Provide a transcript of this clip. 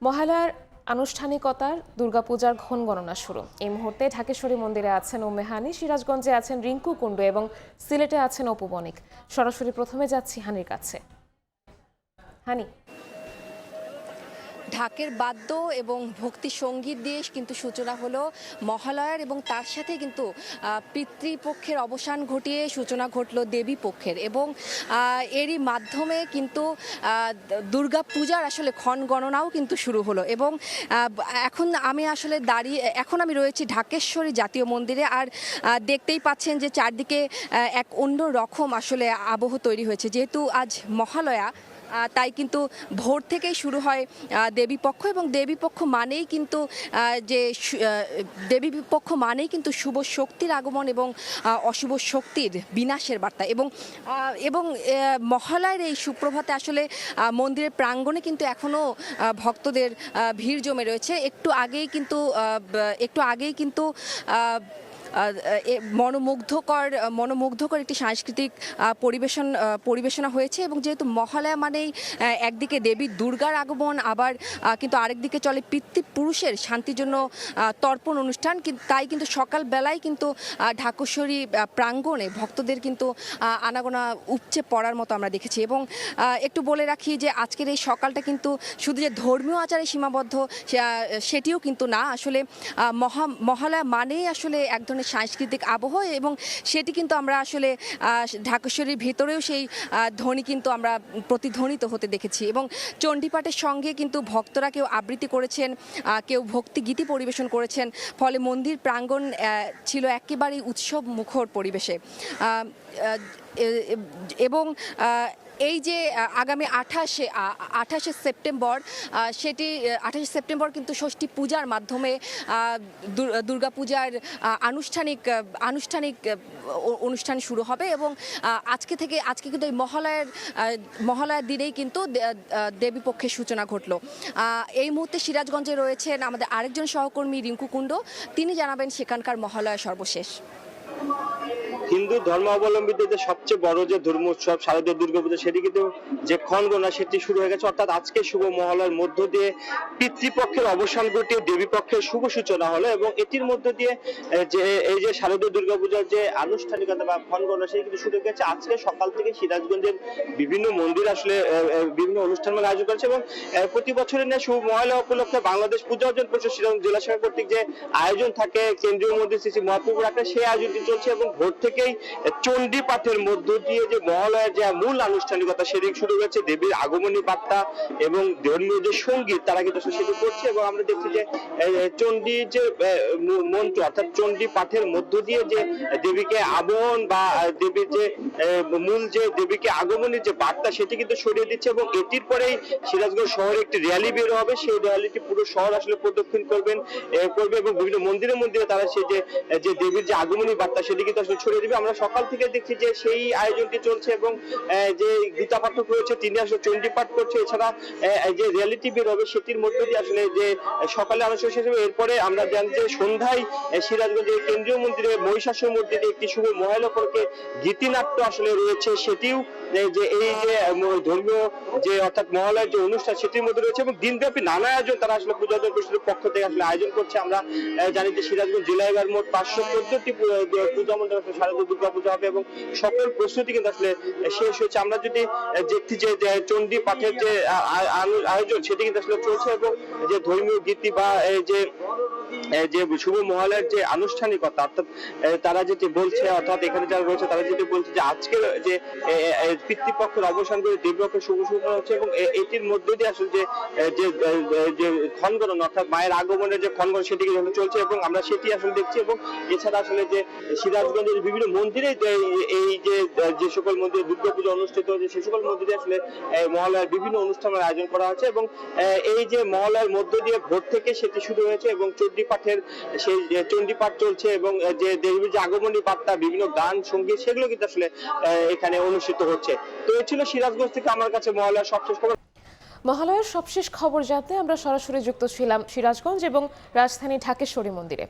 মহালয়ার আনুষ্ঠানিকতার দুর্গাপূজার ক্ষণ গণনা শুরু। এই মুহূর্তে ঢাকেশ্বরী মন্দিরে আছেন উম্মে হানি, সিরাজগঞ্জে আছেন রিঙ্কু কুণ্ডু এবং সিলেটে আছেন অপু বণিক। সরাসরি প্রথমে যাচ্ছি হানির কাছে। হানি, ঢাকের বাদ্য এবং ভক্তি সঙ্গীত দিয়ে কিন্তু সূচনা হলো মহালয়ার, এবং তার সাথে কিন্তু পিতৃপক্ষের অবসান ঘটিয়ে সূচনা ঘটলো দেবী পক্ষের, এবং এরই মাধ্যমে কিন্তু দুর্গা পূজার আসলে ক্ষণ গণনাও কিন্তু শুরু হলো। এবং এখন আমি রয়েছি ঢাকেশ্বরী জাতীয় মন্দিরে, আর দেখতেই পাচ্ছেন যে চারদিকে এক অন্য রকম আসলে আবহ তৈরি হয়েছে। যেহেতু আজ মহালয়া, তাই কিন্তু ভোর থেকেই শুরু হয় দেবীপক্ষ, এবং দেবীপক্ষ মানেই কিন্তু শুভ শক্তির আগমন এবং অশুভ শক্তির বিনাশের বার্তা। এবং মহালয়ার এই সুপ্রভাতে আসলে মন্দিরের প্রাঙ্গণে কিন্তু এখনও ভক্তদের ভিড় জমে রয়েছে। একটু আগেই কিন্তু মনোমুগ্ধকর একটি সাংস্কৃতিক পরিবেশনা হয়েছে। এবং যেহেতু মহালয়া মানেই একদিকে দেবী দুর্গার আগমন, আবার কিন্তু আরেকদিকে চলে পিতৃপুরুষের শান্তির জন্য তর্পণ অনুষ্ঠান, তাই কিন্তু সকালবেলায় কিন্তু ঢাকেশ্বরী প্রাঙ্গণে ভক্তদের কিন্তু আনাগোনা উপচে পড়ার মতো আমরা দেখেছি। এবং একটু বলে রাখি যে আজকের এই সকালটা কিন্তু শুধু যে ধর্মীয় আচারে সীমাবদ্ধ সেটিও কিন্তু না। আসলে মহালয়া মানেই আসলে এক ধরনের সাংস্কৃতিক আবহ, এবং সেটি কিন্তু আমরা আসলে ঢাকেশ্বরীর ভিতরেও সেই ধ্বনি কিন্তু আমরা প্রতিধ্বনিত হতে দেখেছি। এবং চণ্ডীপাঠের সঙ্গে কিন্তু ভক্তরা কেউ আবৃত্তি করেছেন, কেউ ভক্তিগীতি পরিবেশন করেছেন, ফলে মন্দির প্রাঙ্গণ ছিল একেবারেই উৎসব মুখর পরিবেশে। এবং এই যে আগামী 28শে সেপ্টেম্বর কিন্তু ষষ্ঠী পূজার মাধ্যমে দুর্গাপূজার আনুষ্ঠানিক অনুষ্ঠান শুরু হবে। এবং আজকে কিন্তু এই মহালয়ার দিনেই কিন্তু দেবীপক্ষের সূচনা ঘটলো। এই মুহূর্তে সিরাজগঞ্জে রয়েছেন আমাদের আরেকজন সহকর্মী রিঙ্কু কুণ্ডু, তিনি জানাবেন সেখানকার মহালয়া সর্বশেষ। হিন্দু ধর্মাবলম্বীদের যে সবচেয়ে বড় যে ধর্ম উৎসব শারদীয় দুর্গাপূজা, সেটি কিন্তু যে ক্ষণ গণনা সেটি শুরু হয়ে গেছে। অর্থাৎ আজকে শুভ মহালয়ার মধ্য দিয়ে পিতৃপক্ষের অবসান ঘটিয়ে দেবী পক্ষের শুভ সূচনা হলো, এবং এটির মধ্য দিয়ে যে এই যে শারদীয় দুর্গাপূজার যে আনুষ্ঠানিকতা বা ক্ষণ গণনা সেটি কিন্তু শুরু হয়ে গেছে। আজকে সকাল থেকে সিরাজগঞ্জের বিভিন্ন মন্দির আসলে বিভিন্ন অনুষ্ঠান আয়োজন করেছে, এবং প্রতি বছরের ন্যায় শুভ মহালয়া উপলক্ষে বাংলাদেশ পূজা অর্জন পরিষদ সিরাজগঞ্জ জেলা শাখা কর্তৃক যে আয়োজন থাকে কেন্দ্রীয় মন্দির শ্রী শ্রী মহাপ্রভুর আকারে, সেই আয়োজনটি চলছে। এবং ভোর থেকেই চণ্ডী পাঠের মধ্য দিয়ে যে মহালয়ার যে মূল আনুষ্ঠানিকতা সেটি শুরু হয়েছে। দেবীর আগমনী বার্তা এবং ধর্মীয় যে সঙ্গীত তারা কিন্তু সেটি করছে, এবং আমরা দেখছি যে চণ্ডীর যে মন্ত্র অর্থাৎ চণ্ডী পাঠের মধ্য দিয়ে যে দেবীকে আবহন বা দেবীর যে মূল যে দেবীকে আগমনের যে বার্তা সেটি কিন্তু ছড়িয়ে দিচ্ছে। এবং এটির পরেই সিরাজগঞ্জ শহরে একটি র্যালি বের হবে, সেই র্যালিটি পুরো শহর আসলে প্রদক্ষিণ করবে, এবং বিভিন্ন মন্দিরে তারা সেই যে দেবীর যে আগমনী বার্তা সেটি কিন্তু আসলে ছড়িয়ে দিবে। আমরা সকাল থেকে দেখছি যে সেই আয়োজনটি চলছে, এবং যে গীতা পাঠক রয়েছে তিনি আসলে চণ্ডী পাঠ করছে। এছাড়া যে রিয়ালিটি বের হবে সেটির মধ্যে দিয়ে আসলে যে সকালে আলোচনা শেষ হবে। এরপরে আমরা জানি যে সন্ধ্যায় সিরাজগঞ্জের কেন্দ্রীয় মন্দিরে মহিষাসুর মূর্তিতে একটি শুভ মহালয়া উপলক্ষে গীতিনাট্য আসলে রয়েছে, সেটিও যে এই যে ধর্মীয় যে অর্থাৎ মহালয়ার যে অনুষ্ঠান সেটির মধ্যে রয়েছে। এবং দিনব্যাপী নানা আয়োজন তারা আসলে পূজা পরিষদের পক্ষ থেকে আসলে আয়োজন করছে। আমরা জানি যে সিরাজগঞ্জ জেলায় এবার মোট 514টি পূজা মণ্ডপ শারদীয় দুর্গা পূজা হবে, এবং সকল প্রস্তুতি কিন্তু আসলে শেষ হয়েছে। আমরা যদি দেখছি যে চণ্ডী পাঠের যে আয়োজন সেটি কিন্তু আসলে চলছে, এবং যে ধর্মীয় গীতি বা যে শুভ মহালয়ার যে আনুষ্ঠানিকতা অর্থাৎ তারা যেটি বলছে, অর্থাৎ এখানে যারা রয়েছে তারা যেটি বলছে যে আজকে যে পিতৃপক্ষের অবসান করে দেবীপক্ষের শুভ সূচনা হচ্ছে, এবং এটির মধ্য দিয়ে আসলে যে ক্ষণ গণনা অর্থাৎ মায়ের আগমনের যে ক্ষণ গণনা সেটি কিন্তু চলছে, এবং আমরা সেটি আসলে দেখছি। এবং এছাড়া আসলে যে সিরাজগঞ্জের বিভিন্ন মন্দিরে এই যে সকল মন্দিরে দুর্গাপূজা অনুষ্ঠিত হয়েছে সে সকল মন্দিরে আসলে মহালয়ার বিভিন্ন অনুষ্ঠানের আয়োজন করা হয়েছে। এবং এই যে মহালয়ার মধ্য দিয়ে ভোর থেকে সেটি শুরু হয়েছে, এবং চণ্ডী পাঠের সেই চণ্ডী পাঠ চলছে, এবং যে দেবীর যে আগমনী বার্তা বিভিন্ন গান সঙ্গীত সেগুলো কিন্তু আসলে এখানে অনুষ্ঠিত হচ্ছে। তো এই ছিল সিরাজগঞ্জ থেকে আমার কাছে মহালয়ার সবশেষ খবর। মহালয়ার সবশেষ খবর জানতে আমরা সরাসরি যুক্ত ছিলাম সিরাজগঞ্জ এবং রাজধানী ঢাকেশ্বরী মন্দিরে।